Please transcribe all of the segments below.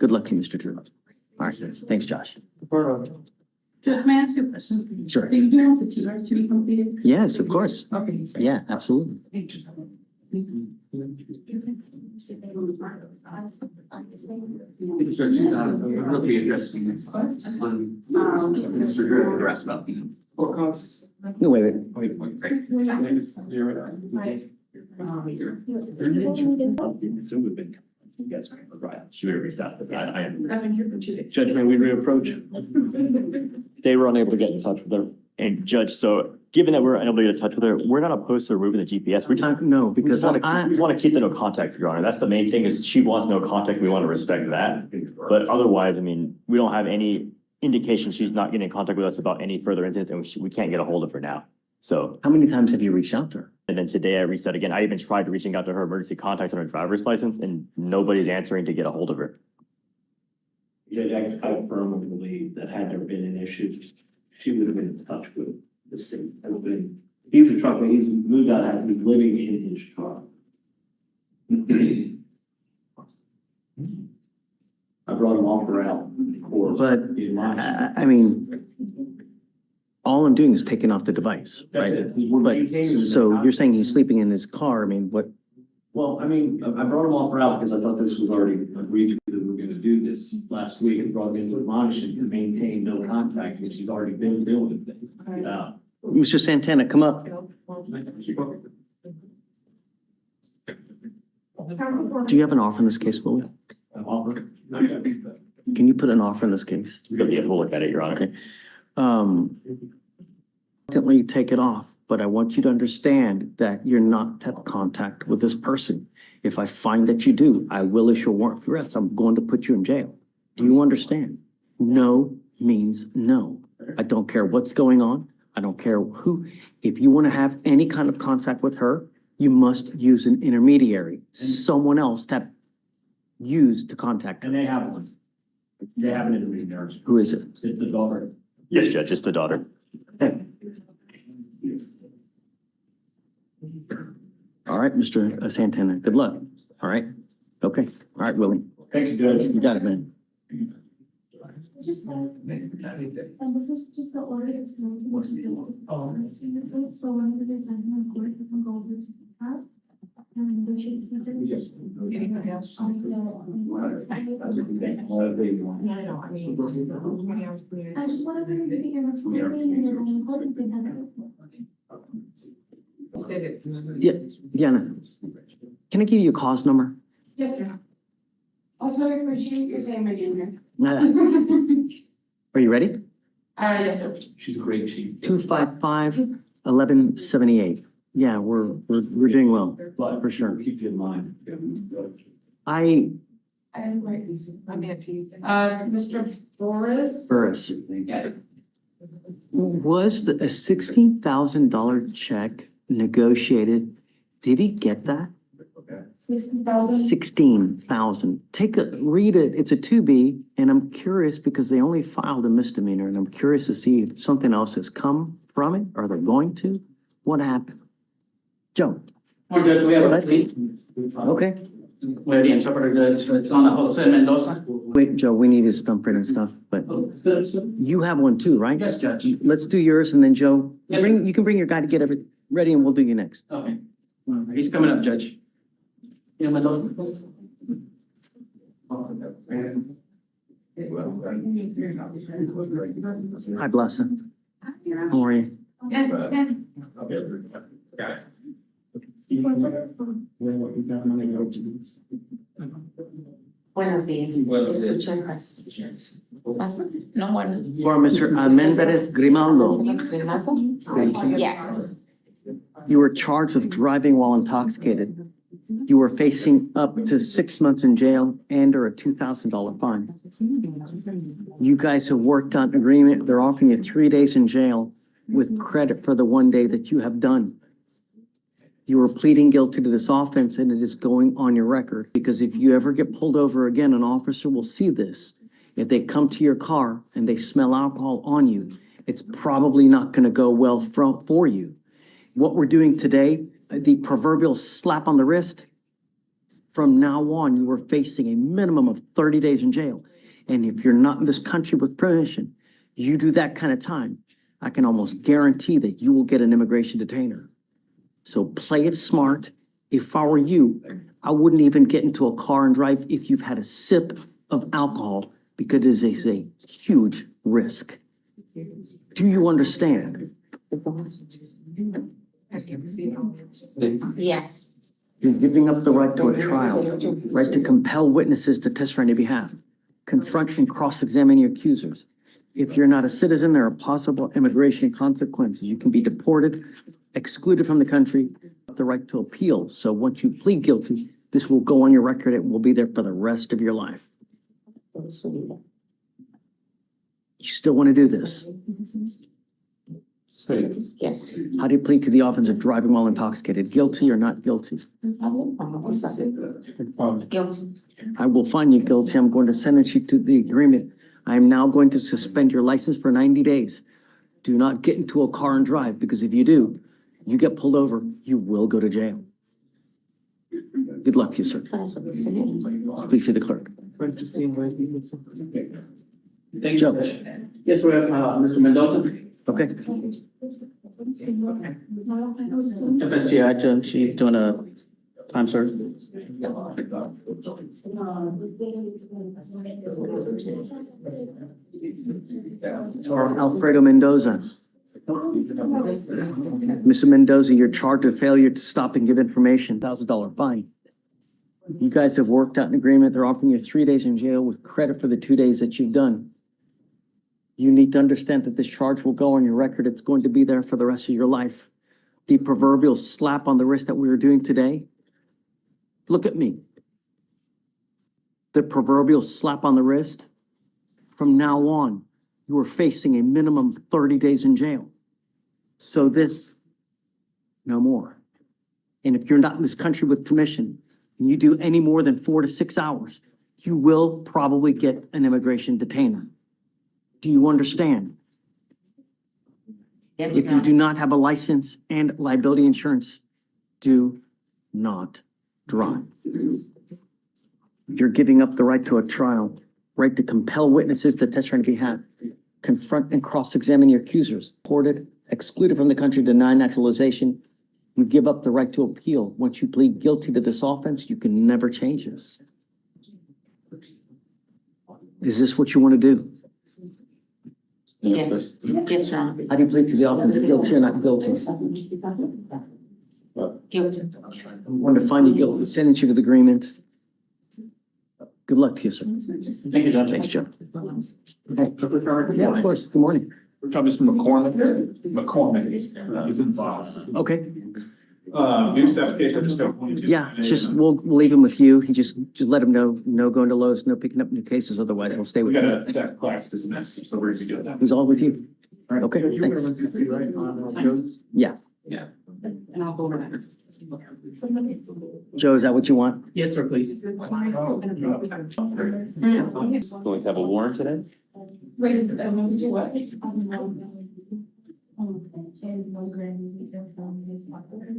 Good luck to you, Mr. Drew. All right, thanks, Josh. Judge, may I ask you a question? Sure. So you do want the TRS to be completed? Yes, of course. Okay. Yeah, absolutely. We'll be addressing this on Mr. Drew address about the courthouse. No, wait. So we've been, you guys are right. Should we restart this? I am. I've been here for 2 days. Judge, may we reapproach? They were unable to get in touch with her. And Judge, so given that we're unable to get in touch with her, we're gonna post the removing the GPS. We just, No, we because just want to keep the no contact, Your Honor. That's the main thing is she wants no contact. We want to respect that. But otherwise, I mean, we don't have any indication she's not getting in contact with us about any further incidents and we can't get a hold of her now. So, how many times have you reached out to her? and then today I reached out again. I even tried reaching out to her emergency contacts on her driver's license and nobody's answering to get a hold of her. Judge, I firmly believe that had there been an issue, she would have been in touch with the state. He's a trucker, he's moved out, he's living in his truck. I brought him off her out. But, I mean, all I'm doing is taking off the device, right? But, so you're saying he's sleeping in his car, I mean, what? Well, I mean, I brought him off her out because I thought this was already agreed to, that we were gonna do this last week and brought him into admonition to maintain no contact, which he's already been doing. Mr. Santana, come up. Do you have an offer in this case, Willie? Offer. Can you put an offer in this case? We'll look at it, Your Honor. Okay. Definitely take it off, but I want you to understand that you're not to have contact with this person. If I find that you do, I will issue a warrant for arrest. I'm going to put you in jail. Do you understand? No means no. I don't care what's going on. I don't care who. If you want to have any kind of contact with her, you must use an intermediary, someone else to use to contact her. And they have one. They have an intermediary. Who is it? It's the daughter. Yes, Judge, it's the daughter. All right, Mr. Santana, good luck. All right. Okay. All right, Willie. Thank you, Judge. You got it, man. Just and this is just the order that's going to be posted. So whenever they're planning on court, you can go over to the tab. And they should see this. Anybody else? On the- Yeah, I know, I mean. I just wanted to be here next meeting and then I'm hoping they have it. Yeah, no. Can I give you a cause number? Yes, sir. Also, I appreciate your saying my name here. Are you ready? Yes, sir. She's a great chief. 255-1178. Yeah, we're doing well, But for sure. keep you in mind. I, I'm Mr. Boris. Burris, Yes. was a $16,000 check negotiated? Did he get that? 60,000. 16,000. Read it. It's a 2B, and I'm curious because they only filed a misdemeanor, and I'm curious to see if something else has come from it. Are they going to? What happened? Joe? Well, Judge, we have a plea Okay. where the interpreter judge, it's on Jose Mendoza. Wait, Joe, we need his thumbprint and stuff, but you have one too, right? Yes, Judge. Let's do yours, and then Joe, Yes, sir. you can bring your guy to get everything ready, and we'll do you next. Okay. He's coming up, Judge. Yeah, Mendoza. Hi, Blessa. How are you? Buenos días. Escucho el resto. No, bueno. For Mr. Mendes Grimaldo, Yes. you were charged with driving while intoxicated. You were facing up to 6 months in jail and or a $2,000 fine. You guys have worked out an agreement. They're offering you 3 days in jail with credit for the 1 day that you have done. You are pleading guilty to this offense and it is going on your record because if you ever get pulled over again, an officer will see this. If they come to your car and they smell alcohol on you, it's probably not going to go well for you. What we're doing today, the proverbial slap on the wrist, From now on, you are facing a minimum of 30 days in jail. And if you're not in this country with permission, you do that kind of time, I can almost guarantee that you will get an immigration detainer. So play it smart. If I were you, I wouldn't even get into a car and drive if you've had a sip of alcohol because it is a huge risk. Do you understand? Yes. You're giving up the right to a trial, right to compel witnesses to testify on your behalf, confront and cross-examine your accusers. If you're not a citizen, there are possible immigration consequences. You can be deported, excluded from the country, the right to appeal. So once you plead guilty, this will go on your record. It will be there for the rest of your life. You still want to do this? Yes. How do you plead to the offense of driving while intoxicated? Guilty or not guilty? Guilty. I will find you guilty. I'm going to sentence you to the agreement. I am now going to suspend your license for 90 days. Do not get into a car and drive, because if you do, you get pulled over, you will go to jail. Good luck to you, sir. Please see the clerk. Thank you, Joe. Judge. Yes, we have, Mr. Mendoza. Okay. FSGI Judge, she's doing a time serve. Alfredo Mendoza. Mr. Mendoza, you're charged with failure to stop and give information, $1,000 fine. You guys have worked out an agreement. They're offering you 3 days in jail with credit for the 2 days that you've done. You need to understand that this charge will go on your record. It's going to be there for the rest of your life. The proverbial slap on the wrist that we were doing today. Look at me. The proverbial slap on the wrist. From now on, you are facing a minimum of 30 days in jail. So this, no more. And if you're not in this country with permission, and you do any more than 4 to 6 hours, you will probably get an immigration detainer. Do you understand? Yes, If you do not have a license and liability insurance, do not drive. You're giving up the right to a trial, right to compel witnesses to testify on your behalf, confront and cross-examine your accusers, deported, excluded from the country, denied naturalization. You give up the right to appeal. Once you plead guilty to this offense, you can never change this. Is this what you want to do? Yes. Yes, Your Honor. How do you plead to the offense, guilty or not guilty? Guilty. I'm going to find you guilty, sentence you to the agreement. Good luck to you, sir. Thank you, Judge. Thanks, Joe. Hey. Yeah, of course. Good morning. Mr. McCormick is involved. Okay. This application, I just got one. Yeah, just, we'll leave him with you. He just let him know, no going to Lowe's, no picking up new cases. Otherwise, he'll stay We with got you. that class dismissed, so we're gonna do that. He's all with you. Okay, You were thanks. to see, right, on Joe's? Yeah. Yeah. And I'll go over that. Joe, is that what you want? Yes, sir, please. Going to have a warrant today?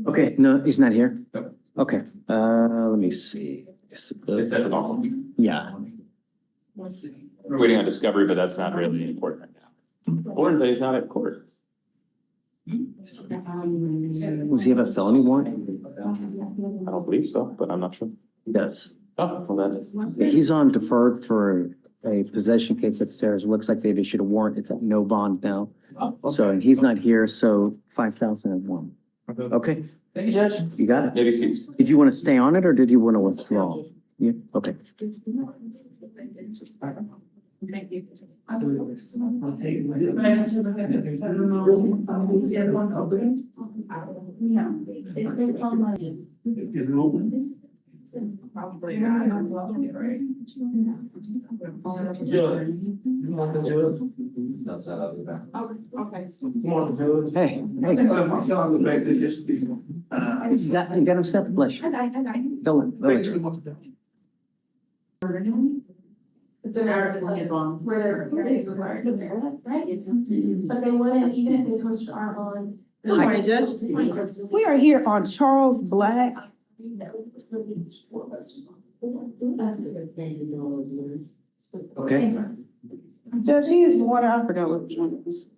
Okay, no, he's not here. Okay, let me see. It's at the law. Yeah, We're waiting on discovery, but that's not really important right now. Warrant day is not at court. does he have a felony warrant? I don't believe so, but I'm not sure. He does. Oh, well, that is. He's on deferred for a possession case upstairs. It looks like they've issued a warrant. It's at no bond now. So, and he's not here, so 5,001. Okay, Thank you, Judge. you got it. Maybe excuse. Did you want to stay on it or did you want to withdraw? Yeah, okay. Thank you. I'll take it. Probably not. Right. Okay. Hey, you got him stepped, Fleischer. Fill it. It's an article where it's required, right? But they wouldn't, even if this was our own. Good morning, Judge. We are here on Charles Black Okay. Judge, he is wanted, I forgot what which one it was.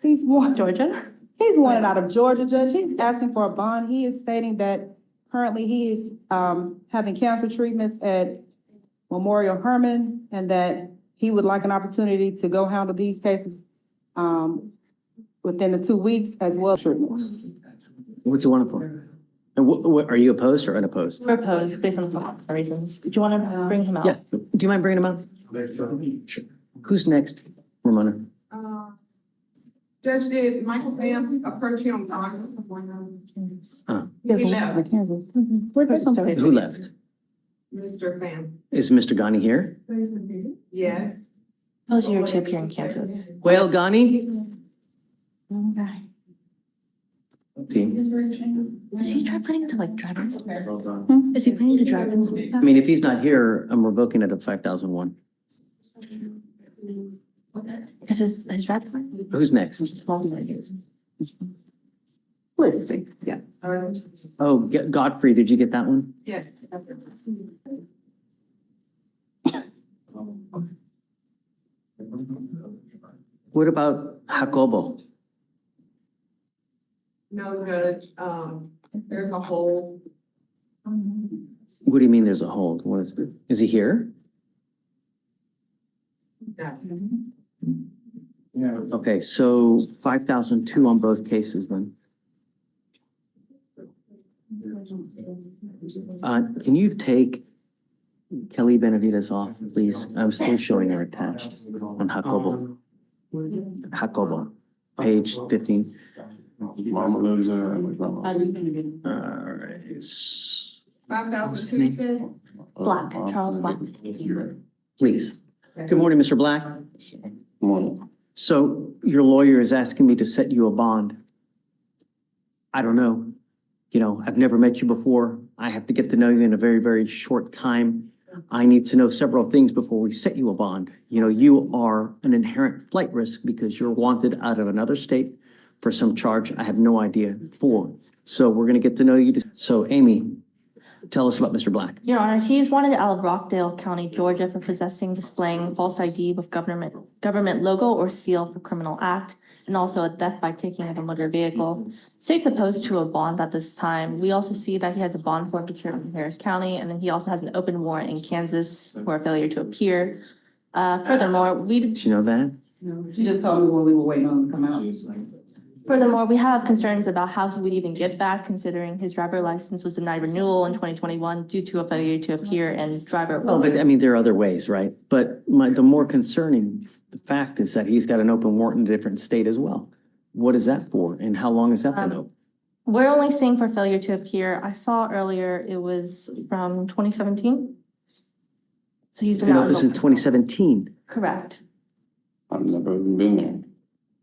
He's wanted, Georgia. He's wanted out of Georgia, Judge. He's asking for a bond. He is stating that currently he is, having cancer treatments at Memorial Hermann, and that he would like an opportunity to go handle these cases, within the 2 weeks as well as treatments. What's it want for? And what, are you opposed or unopposed? We're opposed based on the reasons. Do you want to bring him out? Yeah. Do you mind bringing him out? Sure. Who's next, Ramona? Judge, did Michael Pham approach you on time? He left, Who left? Mr. Pham. Is Mr. Ghani here? Yes. Failure to appear in Kansas. Well, Ghani? Team. Is he planning to like drive in somewhere? Is he planning to drive in somewhere? I mean, if he's not here, I'm revoking it at 5,001. Because his drive fine? Who's next? Let's see, yeah. Oh, Godfrey, did you get that one? Yeah. What about Jacobo? No, Judge, there's a whole. What do you mean there's a hold? What is he here? Yeah. Okay, so 5,002 on both cases then. Can you take Kelly Benavides off, please? I'm still showing her attached on Jacobo. Jacobo, page 15. Mama lives there. All right. 5,002, you said? Black, Charles Black. Please. Good morning, Mr. Black. Morning. So your lawyer is asking me to set you a bond. I don't know. You know, I've never met you before. I have to get to know you in a very, very short time. I need to know several things before we set you a bond. You know, you are an inherent flight risk because you're wanted out of another state for some charge I have no idea for. So we're going to get to know you. So Amy, tell us about Mr. Black. Your Honor, he's wanted out of Rockdale County, Georgia for possessing, displaying false ID with government logo or seal for criminal act, and also a theft by taking of a motor vehicle. State's opposed to a bond at this time. We also see that he has a bond forfeiture in Harris County, and then he also has an open warrant in Kansas for a failure to appear. Furthermore, Did you know that? She just told me when we were waiting on him to come out. we have concerns about how he would even get back, considering his driver license was denied renewal in 2021 due to a failure to appear and driver. Oh, but I mean, there are other ways, right? But the more concerning fact is that he's got an open warrant in a different state as well. What is that for? And how long has that been open? We're only seeing for failure to appear. I saw earlier it was from 2017. So he's been And out. it was in 2017. Correct. I've never even been there.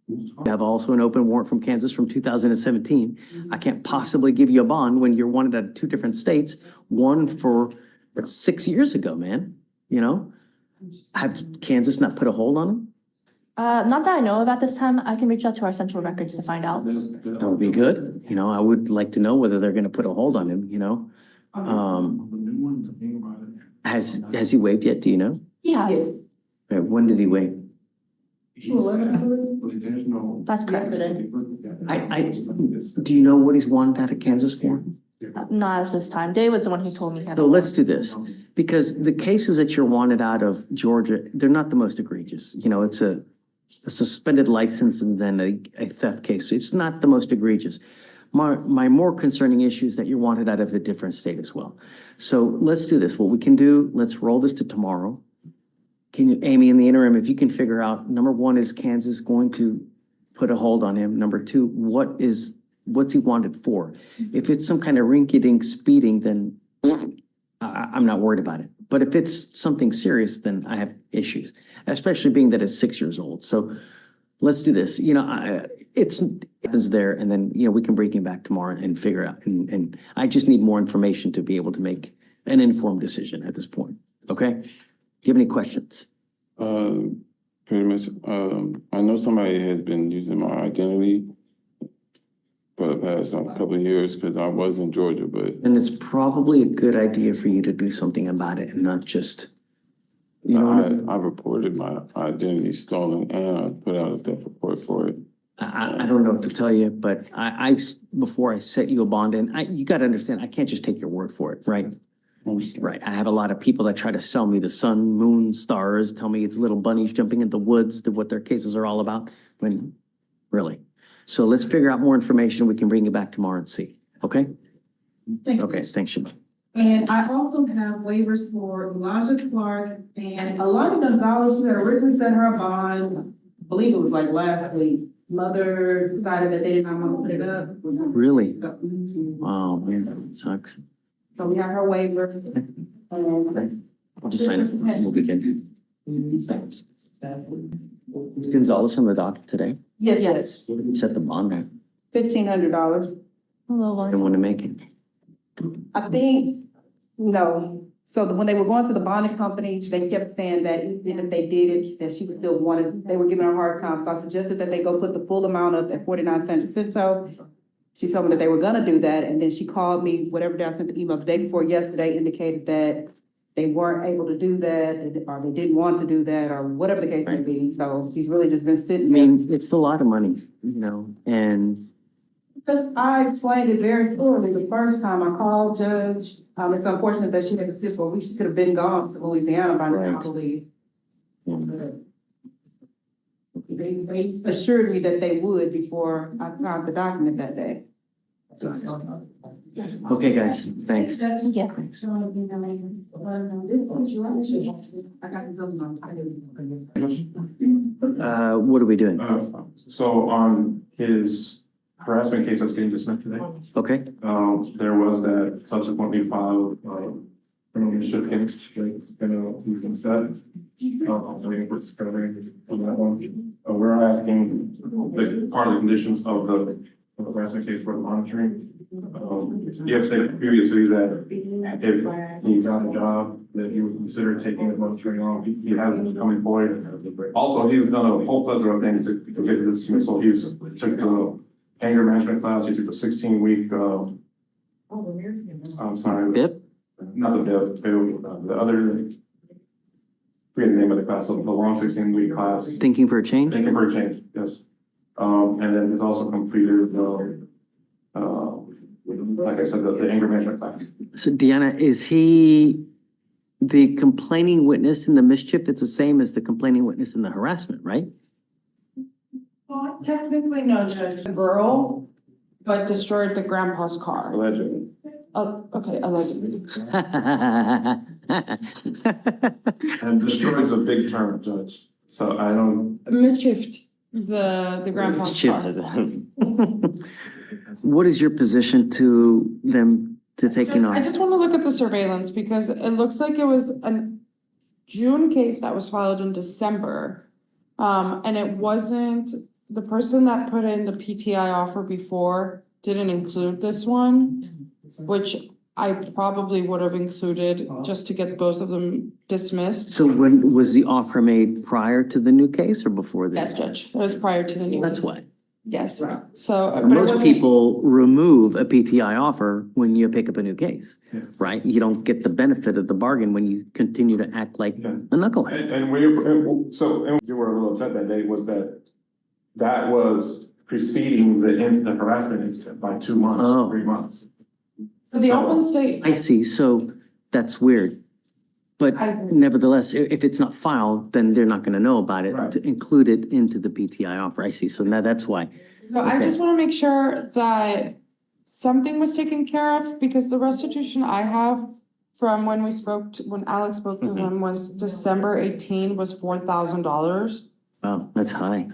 You have also an open warrant from Kansas from 2017. I can't possibly give you a bond when you're wanted out of two different states, one for, that's 6 years ago, man. You know? Have Kansas not put a hold on him? Not that I know of at this time. I can reach out to our central records to find out. That would be good. You know, I would like to know whether they're gonna put a hold on him, you know? Has he waived yet? Do you know? Yes, When did he waive? that's correct. Do you know what he's wanted out of Kansas for? Not at this time. Dave was the one who told me. So let's do this, because the cases that you're wanted out of Georgia, they're not the most egregious. You know, it's a suspended license and then a theft case. So it's not the most egregious. My more concerning issue is that you're wanted out of a different state as well. So let's do this. What we can do, let's roll this to tomorrow. Can you, Amy, in the interim, if you can figure out, number one, is Kansas going to put a hold on him? Number two, what's he wanted for? If it's some kind of rinky-dink speeding, then I'm not worried about it. But if it's something serious, then I have issues, especially being that it's 6 years old. So let's do this. You know, it happens there, and then, you know, we can bring him back tomorrow and figure out. And I just need more information to be able to make an informed decision at this point. Okay? Do you have any questions? Pretty much, I know somebody has been using my identity for the past couple of years because I was in Georgia, but And it's probably a good idea for you to do something about it and not just, you know, I reported my identity stolen and I put out a theft report for it. I don't know what to tell you, but before I set you a bond in, you gotta understand, I can't just take your word for it, right? Right. I have a lot of people that try to sell me the sun, moon, stars, tell me it's little bunnies jumping in the woods, to what their cases are all about, when, really. So let's figure out more information. We can bring you back tomorrow and see, okay? Thank you. Okay, thanks, Shima. And I also have waivers for Elijah Clark and Alana Gonzalez, who had originally sent her a bond, I believe it was like last week. Mother decided that they did not want to put it up. Really? So, Oh, man, that sucks. so we have her waiver. And I'll just sign it. We'll begin. Thanks. Gonzalez on the docket today. yes, Set the bond at. $1,500. Hello, I didn't want to make it. I think, so when they were going to the bonding companies, they kept saying that even if they did it, that she would still want it, they were giving her a hard time. So I suggested that they go put the full amount up at 49 cents a cent. So she told me that they were gonna do that, and then she called me, whatever day I sent the email the day before yesterday, indicated that they weren't able to do that, or they didn't want to do that, or whatever the case may be. So she's really just been I sitting there. mean, it's a lot of money, and Because I explained it very clearly the first time I called Judge. It's unfortunate that she had to sit for a week. She could have been gone to Louisiana by now, I Right. believe. um, They assured me that they would before I signed the document that day. okay, guys, thanks. Yeah. Thanks. I got this other one. What are we doing? So on his harassment case that's getting dismissed today, Okay, there was that subsequently filed, criminal initiative case that's he's been set. Waiting for discovery on that one. We're asking, the part of the conditions of the harassment case for the monitoring. You have stated previously that if he got a job, that he would consider taking the monitoring off. He hasn't come employed. Also, he's done a whole plethora of things to get the dismissal. He's took the anger management class. He took the 16-week, I'm sorry. BIP? Not the BIP, the other, forget the name of the class, the long 16-week class. Thinking for a change? Thinking for a change, yes. And then he's also completed, like I said, the anger management class. So Deanna, is he the complaining witness in the mischief? It's the same as the complaining witness in the harassment, right? Well, technically, no, Judge. The girl, but destroyed the grandpa's car. Allegedly. Oh, okay, allegedly. And destroyed is a big term, Judge. So I don't, Mischieved the grandpa's car. What is your position to them to taking I on? just want to look at the surveillance because it looks like it was a June case that was filed in December. And it wasn't, the person that put in the PTI offer before didn't include this one, which I probably would have included just to get both of them dismissed. So when was the offer made, prior to the new case or before this? Yes, Judge. It was prior to the new. That's case. why. Yes, so. but it Most wasn't- people remove a PTI offer when you pick up a new case, yes. right? You don't get the benefit of the bargain when you continue to act like Yeah. a knucklehead. And you were a little upset that day was that was preceding the harassment incident by 2 months, Oh. 3 months. So the So- open state, I see, so that's weird. But I agree. nevertheless, if it's not filed, then they're not gonna know about it, Right. to include it into the PTI offer. I see, so now that's why. so I Okay. just want to make sure that something was taken care of because the restitution I have from when we spoke, when Alex spoke to them was December 18 was $4,000, Wow, that's high.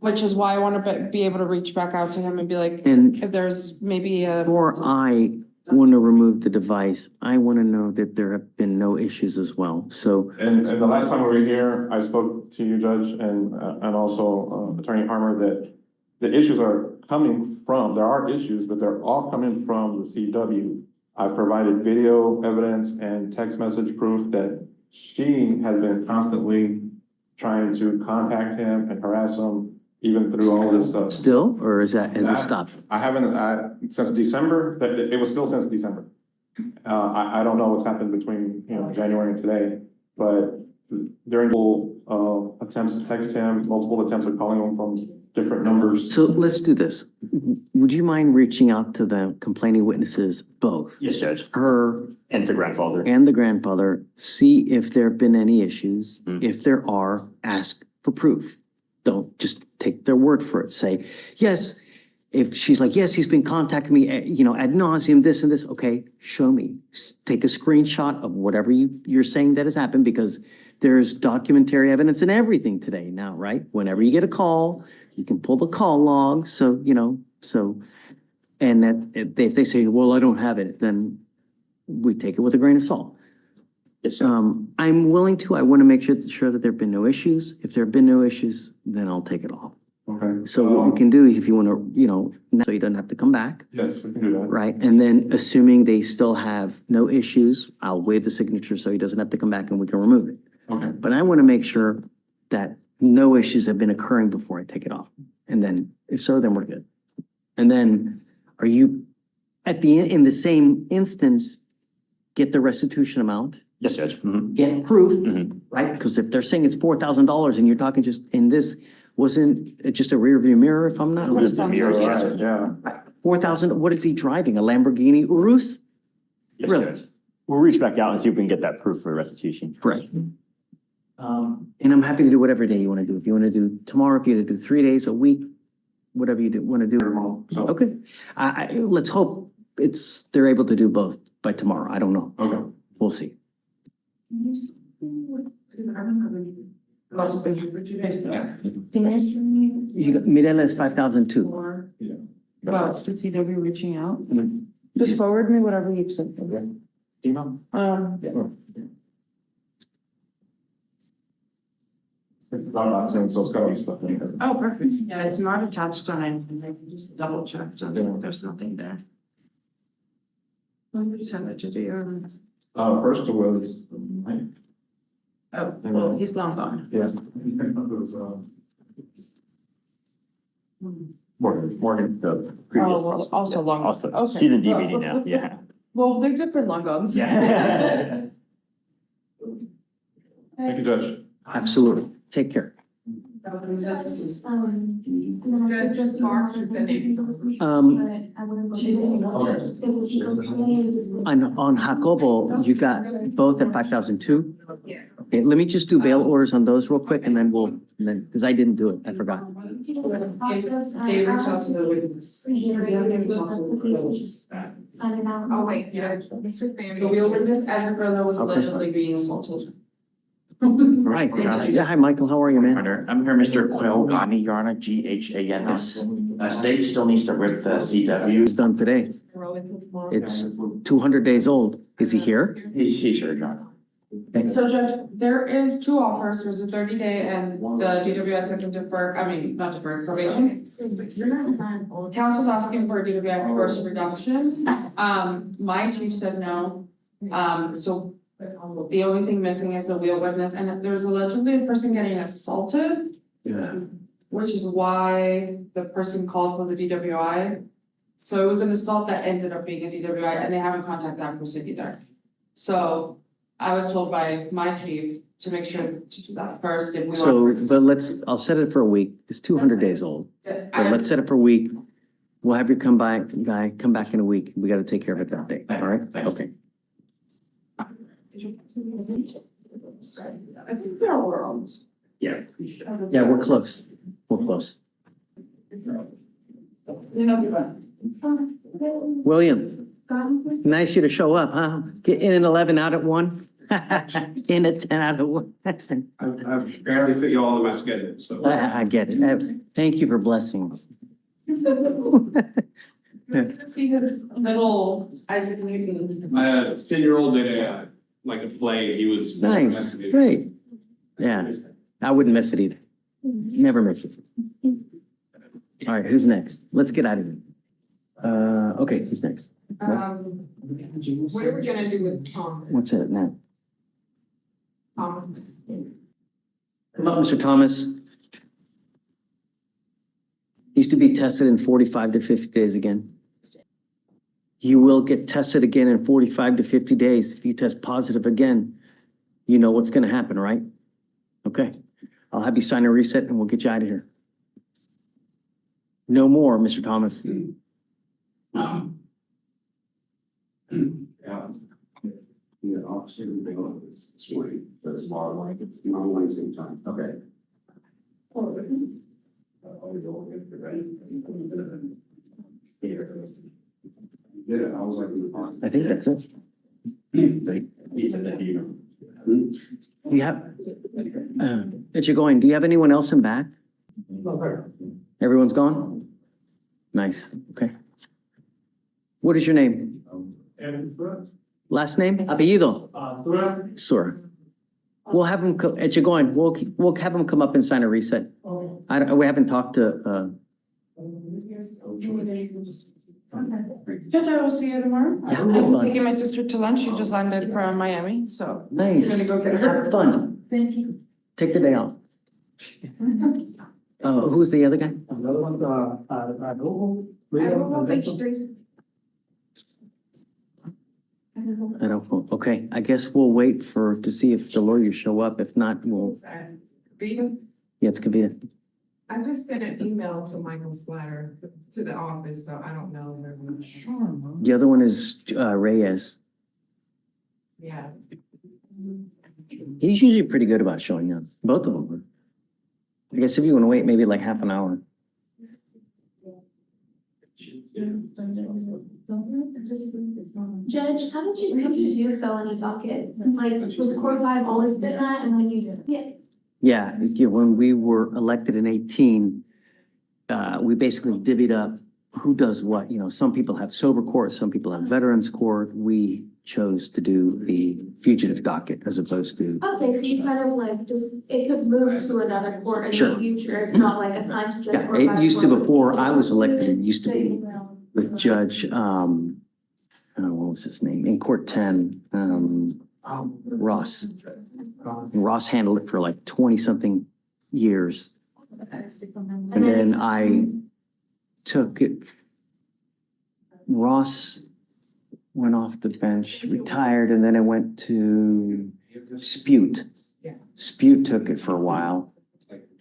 which is why I want to be able to reach back out to him and be like, And if there's maybe a. before I want to remove the device, I want to know that there have been no issues as well. So, And the last time we were here, I spoke to you, Judge, and also Attorney Harmer, that the issues are coming from, there are issues, but they're all coming from the CW. I've provided video evidence and text message proof that she has been constantly trying to contact him and harass him even through all this stuff. Still, or has it That- stopped? I haven't, since December, it was still since December. I don't know what's happened between, January and today, but during attempts to text him, multiple attempts of calling him from different numbers. So let's do this. Would you mind reaching out to the complaining witnesses, both? Yes, Judge. Her And the grandfather. and the grandfather, see if there have been any issues. Mm. If there are, ask for proof. Don't just take their word for it. Say, yes, if she's like, yes, he's been contacting me, ad nauseum, this and this, okay, show me. Take a screenshot of whatever you're saying that has happened, because there's documentary evidence and everything today now, right? Whenever you get a call, you can pull the call log, and that, if they say, well, I don't have it, then we take it with a grain of salt. Yes, I'm willing to, I want to make sure that there've been no issues. If there have been no issues, then I'll take it off. Okay. So what we can do, if you want to, so you don't have to come back, Yes, we can do that. right? And then assuming they still have no issues, I'll waive the signature so he doesn't have to come back and we can remove it. Okay. But I want to make sure that no issues have been occurring before I take it off. And then if so, then we're good. And then are you in the same instance, get the restitution amount, Yes, Judge. Mhm. get proof, Mhm. right? Because if they're saying it's $4,000 and you're talking just in this, wasn't it just a rear view mirror if I'm not? Rear view mirror, yes. Right, yeah. 4,000, what is he driving? A Lamborghini Urus? Yes, Really? Judge. We'll reach back out and see if we can get that proof for restitution. Correct. And I'm happy to do whatever day you want to do. If you want to do tomorrow, if you want to do 3 days, a week, whatever you want to do. So, Okay. Let's hope they're able to do both by tomorrow. I don't know. okay. We'll see. You got, Mirela is 5,002. Well, is CW reaching out? Just forward me whatever you sent. Email? I'm not saying, so it's gotta be stuff in there. Oh, perfect. Yeah, it's not attached on anything. I can just double check. So there's nothing there. Let me send it to you. First was, right? Oh, well, he's long gone. Yeah. It was, Morgan, the previous. Oh, well, also long. Also, Okay. she's in DVD now, yeah. Well, big different long guns. Yeah. Thank you, Judge. Absolutely. Take care. Judge Marks has been On Jacobo, you got both at 5,002? Okay, let me just do bail orders on those real quick and then because I didn't do it, I forgot. They reach out to the witness. Sign it out. Oh, wait, yeah. The real witness, Edward Brother was Okay. allegedly being assaulted. Right. Yeah, hi, Michael. How are you, man? I'm here, Mr. Quail Gani, Your Honor, GHANS. State still needs to rip the CW. It's done today. It's 200 days old. Is he here? He's here, Your Honor. So Judge, there is two offers, there's a 30-day and the DWI said to defer, not defer, probation. Council's asking for a DWI first reduction. My chief said no. So the only thing missing is the real witness, and there's allegedly a person getting assaulted. Yeah. Which is why the person called for the DWI. So it was an assault that ended up being a DWI, and they haven't contacted that person either. So I was told by my chief to make sure to do that first if we want. But I'll set it for a week. It's 200 days old. But let's set it for a week. We'll have your come back in a week. We got to take care of it that day. All right? Okay. I think they're all almost. Yeah. Yeah, we're close. We're close. William, nice you to show up, huh? Get in an 11 out at 1. In a 10 out of 1. I've barely fit you all in my schedule, so. I get it. Thank you for blessings. See his little Isaac Newton. My 10-year-old did like a play, he was. Nice, great. Yeah, I wouldn't miss it either. Never miss it. All right, who's next? Let's get out of here. Okay, who's next? What are we gonna do with Tom? What's it now? Thomas. Come up, Mr. Thomas. Needs to be tested in 45 to 50 days again. You will get tested again in 45 to 50 days. If you test positive again, you know what's gonna happen, right? Okay, I'll have you sign a reset and we'll get you out of here. No more, Mr. Thomas. Yeah. Yeah, officer, they go this way, but it's more like it's not on the same time. Okay. Yeah, I was like. I think that's it. You have, it's going, do you have anyone else in back? Everyone's gone? Nice, okay. What is your name? Last name? Apellido? Sure. We'll have him, going. We'll have him come up and sign a reset. We haven't talked to, Judge, I will see you tomorrow. Yeah, I'm fun. taking my sister to lunch. She just landed from Miami, so. Nice. We're gonna go get her. Fun. Thank you. Take the day off. Who's the other guy? Another one's, I don't know which street. I don't know. Okay, I guess we'll wait to see if the lawyers show up. If not, we'll, yeah, it's convenient. I just sent an email to Michael Slatter to the office, so I don't know. The other one is Reyes. Yeah. He's usually pretty good about showing up. Both of them are. I guess if you want to wait maybe like half an hour. Judge, how did you come to do felony docket? Like, was Court 5 always did that, and when you, Yeah, when we were elected in 18, we basically divvied up who does what. You know, some people have sober court, some people have veterans court. We chose to do the fugitive docket as opposed to. okay, so you kind of like, just, it could move to another court in Sure. the future, it's not like assigned to just Yeah, Court 5. it used to before I was elected, it used to be with Judge, what was his name? In Court 10, Ross. Ross handled it for like 20-something years. And then I took it. Ross went off the bench, retired, and then it went to Spute. Spute took it for a while.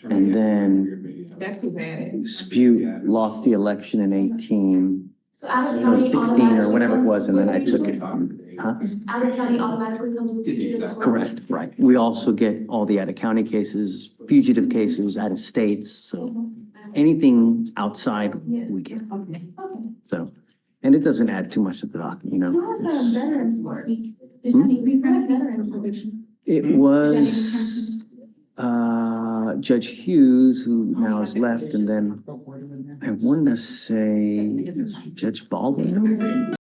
And then That's too bad. Spute lost the election in 18, So Allen or County 16, or whatever it was, and then I took it. Huh? Allen County automatically comes with fugitive as well? Correct, right. We also get all the out-of-county cases, fugitive cases, out-of-states, so anything outside, we get. Okay. So, and it doesn't add too much to the docket, you know. Who has It's- a veterans court? Hmm? Who has veterans court? It was Judge Hughes, who now has left, and then I wanted to say Judge Baldwin.